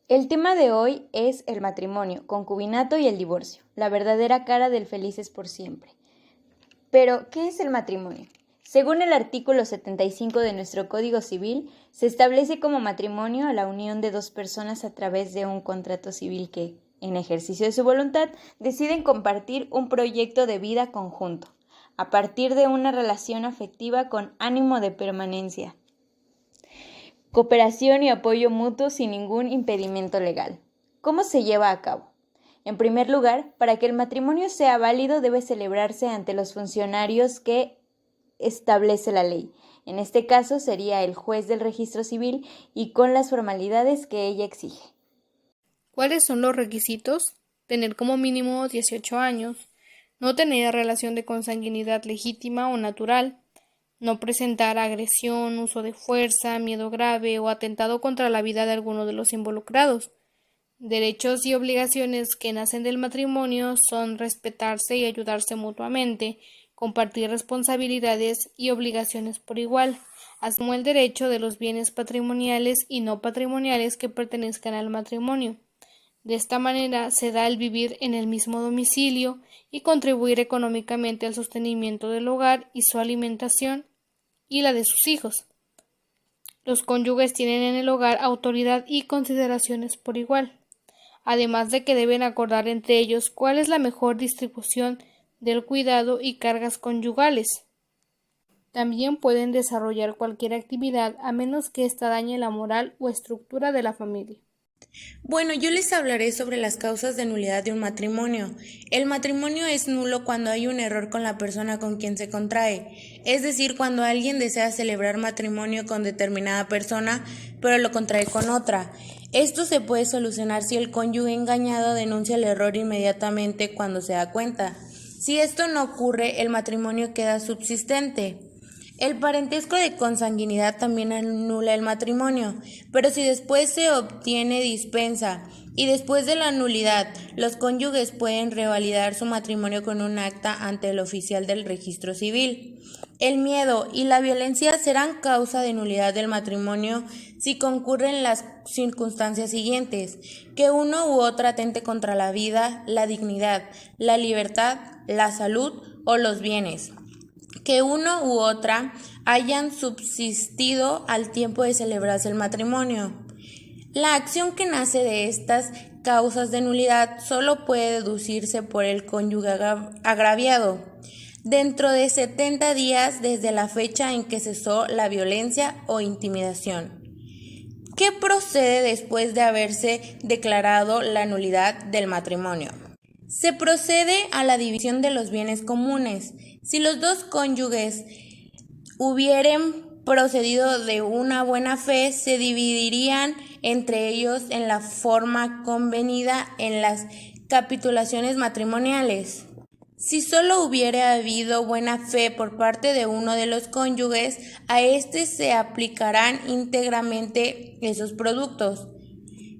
El tema de hoy es el matrimonio, concubinato y el divorcio, la verdadera cara del felices por siempre. Pero, ¿qué es el matrimonio? Según el artículo 75 de nuestro Código Civil, se establece como matrimonio la unión de dos personas a través de un contrato civil que, en ejercicio de su voluntad, deciden compartir un proyecto de vida conjunto, a partir de una relación afectiva con ánimo de permanencia, cooperación y apoyo mutuo sin ningún impedimento legal. ¿Cómo se lleva a cabo? En primer lugar, para que el matrimonio sea válido debe celebrarse ante los funcionarios que establece la ley. En este caso sería el juez del registro civil y con las formalidades que ella exige. ¿Cuáles son los requisitos? Tener como mínimo 18 años, no tener relación de consanguinidad legítima o natural, no presentar agresión, uso de fuerza, miedo grave o atentado contra la vida de alguno de los involucrados. Derechos y obligaciones que nacen del matrimonio son respetarse y ayudarse mutuamente, compartir responsabilidades y obligaciones por igual, así como el derecho de los bienes patrimoniales y no patrimoniales que pertenezcan al matrimonio. De esta manera se da el vivir en el mismo domicilio y contribuir económicamente al sostenimiento del hogar y su alimentación y la de sus hijos. Los cónyuges tienen en el hogar autoridad y consideraciones por igual, además de que deben acordar entre ellos cuál es la mejor distribución del cuidado y cargas conyugales. También pueden desarrollar cualquier actividad a menos que ésta dañe la moral o estructura de la familia. Bueno, yo les hablaré sobre las causas de nulidad de un matrimonio. El matrimonio es nulo cuando hay un error con la persona con quien se contrae, es decir, cuando alguien desea celebrar matrimonio con determinada persona, pero lo contrae con otra. Esto se puede solucionar si el cónyuge engañado denuncia el error inmediatamente cuando se da cuenta. Si esto no ocurre, el matrimonio queda subsistente. El parentesco de consanguinidad también anula el matrimonio, pero si después se obtiene dispensa y después de la nulidad, los cónyuges pueden revalidar su matrimonio con un acta ante el oficial del registro civil. El miedo y la violencia serán causa de nulidad del matrimonio si concurren las circunstancias siguientes: que uno u otra atente contra la vida, la dignidad, la libertad, la salud o los bienes, que uno u otra hayan subsistido al tiempo de celebrarse el matrimonio. La acción que nace de estas causas de nulidad solo puede deducirse por el cónyuge agraviado dentro de 70 días desde la fecha en que cesó la violencia o intimidación. ¿Qué procede después de haberse declarado la nulidad del matrimonio? Se procede a la división de los bienes comunes. Si los dos cónyuges hubieren procedido de una buena fe, se dividirían entre ellos en la forma convenida en las capitulaciones matrimoniales. Si solo hubiera habido buena fe por parte de uno de los cónyuges, a éste se aplicarán íntegramente esos productos.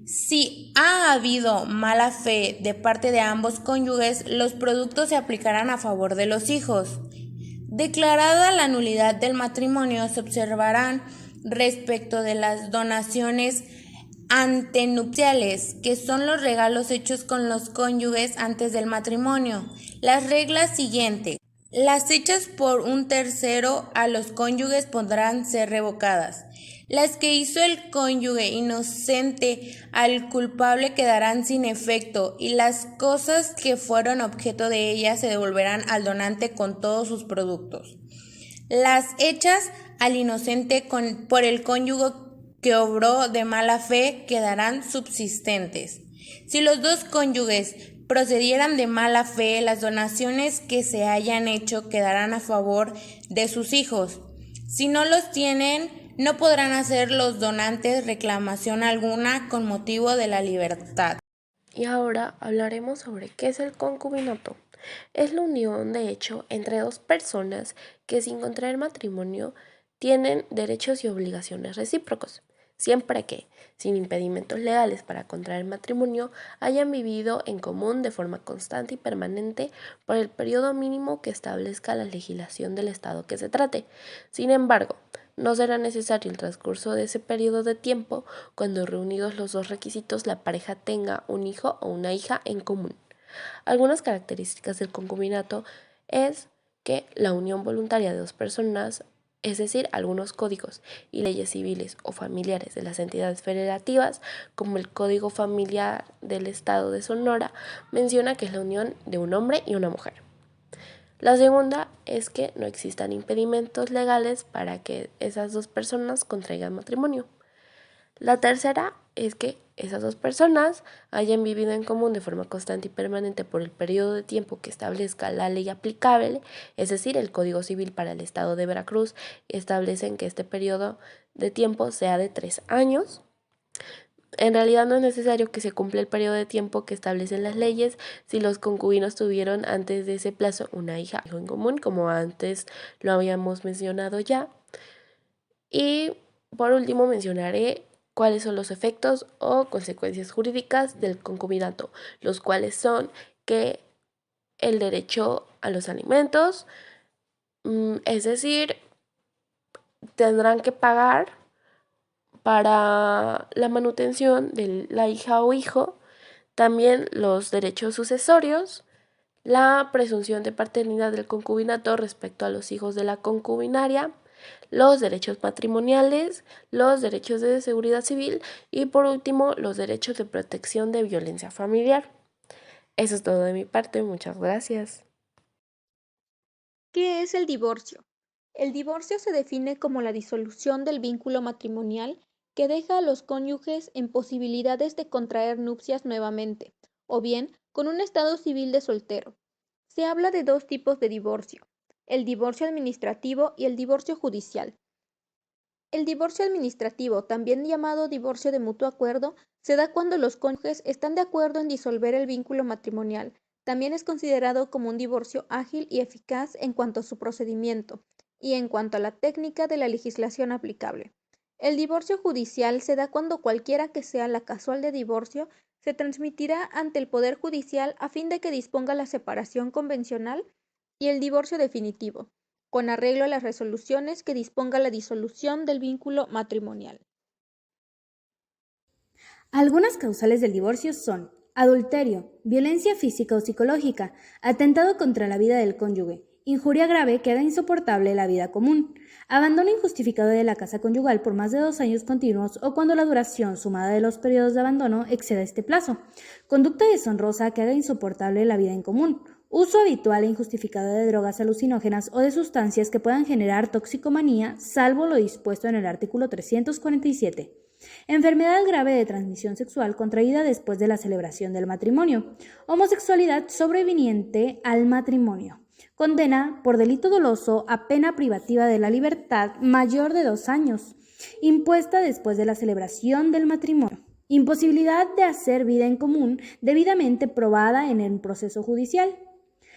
Si ha habido mala fe de parte de ambos cónyuges, los productos se aplicarán a favor de los hijos. Declarada la nulidad del matrimonio, se observarán respecto de las donaciones antenupciales, que son los regalos hechos con los cónyuges antes del matrimonio, las reglas siguientes. Las hechas por un tercero a los cónyuges podrán ser revocadas. Las que hizo el cónyuge inocente al culpable quedarán sin efecto, y las cosas que fueron objeto de ellas se devolverán al donante con todos sus productos. Las hechas al inocente por el cónyuge que obró de mala fe quedarán subsistentes. Si los dos cónyuges procedieran de mala fe, las donaciones que se hayan hecho quedarán a favor de sus hijos. Si no los tienen, no podrán hacer los donantes reclamación alguna con motivo de la libertad. Y ahora hablaremos sobre qué es el concubinato. Es la unión de hecho entre dos personas que sin contraer matrimonio tienen derechos y obligaciones recíprocos, siempre que, sin impedimentos legales para contraer matrimonio, hayan vivido en común de forma constante y permanente por el periodo mínimo que establezca la legislación del estado que se trate. Sin embargo, no será necesario el transcurso de ese periodo de tiempo cuando reunidos los dos requisitos la pareja tenga un hijo o una hija en común. Algunas características del concubinato es que la unión voluntaria de dos personas, es decir, algunos códigos y leyes civiles o familiares de las entidades federativas, como el Código Familiar del Estado de Sonora, menciona que es la unión de un hombre y una mujer. La segunda es que no existan impedimentos legales para que esas dos personas contraigan matrimonio. La tercera es que esas dos personas hayan vivido en común de forma constante y permanente por el periodo de tiempo que establezca la ley aplicable, es decir, el Código Civil para el Estado de Veracruz establecen que este periodo de tiempo sea de 3 años. En realidad no es necesario que se cumpla el periodo de tiempo que establecen las leyes si los concubinos tuvieron antes de ese plazo una hija o hijo en común, como antes lo habíamos mencionado ya. Y por último mencionaré cuáles son los efectos o consecuencias jurídicas del concubinato, los cuales son que el derecho a los alimentos, es decir, tendrán que pagar para la manutención de la hija o hijo, también los derechos sucesorios, la presunción de paternidad del concubinato respecto a los hijos de la concubinaria, los derechos matrimoniales, los derechos de seguridad civil y por último los derechos de protección de violencia familiar. Eso es todo de mi parte, muchas gracias. ¿Qué es el divorcio? El divorcio se define como la disolución del vínculo matrimonial que deja a los cónyuges en posibilidades de contraer nupcias nuevamente, o bien con un estado civil de soltero. Se habla de dos tipos de divorcio: el divorcio administrativo y el divorcio judicial. El divorcio administrativo, también llamado divorcio de mutuo acuerdo, se da cuando los cónyuges están de acuerdo en disolver el vínculo matrimonial. También es considerado como un divorcio ágil y eficaz en cuanto a su procedimiento y en cuanto a la técnica de la legislación aplicable. El divorcio judicial se da cuando cualquiera que sea la causal de divorcio se transmitirá ante el Poder Judicial a fin de que disponga la separación convencional y el divorcio definitivo, con arreglo a las resoluciones que disponga la disolución del vínculo matrimonial. Algunas causales del divorcio son adulterio, violencia física o psicológica, atentado contra la vida del cónyuge, injuria grave que haga insoportable la vida común, abandono injustificado de la casa conyugal por más de 2 años continuos o cuando la duración sumada de los periodos de abandono exceda este plazo, conducta deshonrosa que haga insoportable la vida en común, uso habitual e injustificado de drogas alucinógenas o de sustancias que puedan generar toxicomanía, salvo lo dispuesto en el artículo 347. Enfermedad grave de transmisión sexual contraída después de la celebración del matrimonio. Homosexualidad sobreviniente al matrimonio. Condena por delito doloso a pena privativa de la libertad mayor de 2 años, impuesta después de la celebración del matrimonio. Imposibilidad de hacer vida en común debidamente probada en el proceso judicial.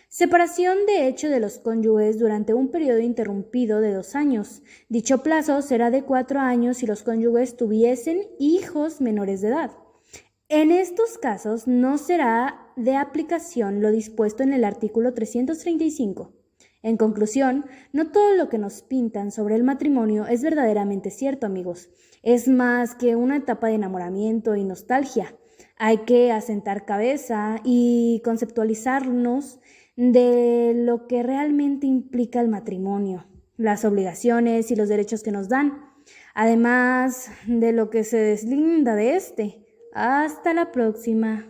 Separación de hecho de los cónyuges durante un periodo interrumpido de 2 años. Dicho plazo será de 4 años si los cónyuges tuviesen hijos menores de edad. En estos casos no será de aplicación lo dispuesto en el artículo 335. En conclusión, no todo lo que nos pintan sobre el matrimonio es verdaderamente cierto, amigos. Es más que una etapa de enamoramiento y nostalgia. Hay que asentar cabeza y conceptualizarnos de lo que realmente implica el matrimonio, las obligaciones y los derechos que nos dan, además de lo que se deslinda de este. Hasta la próxima.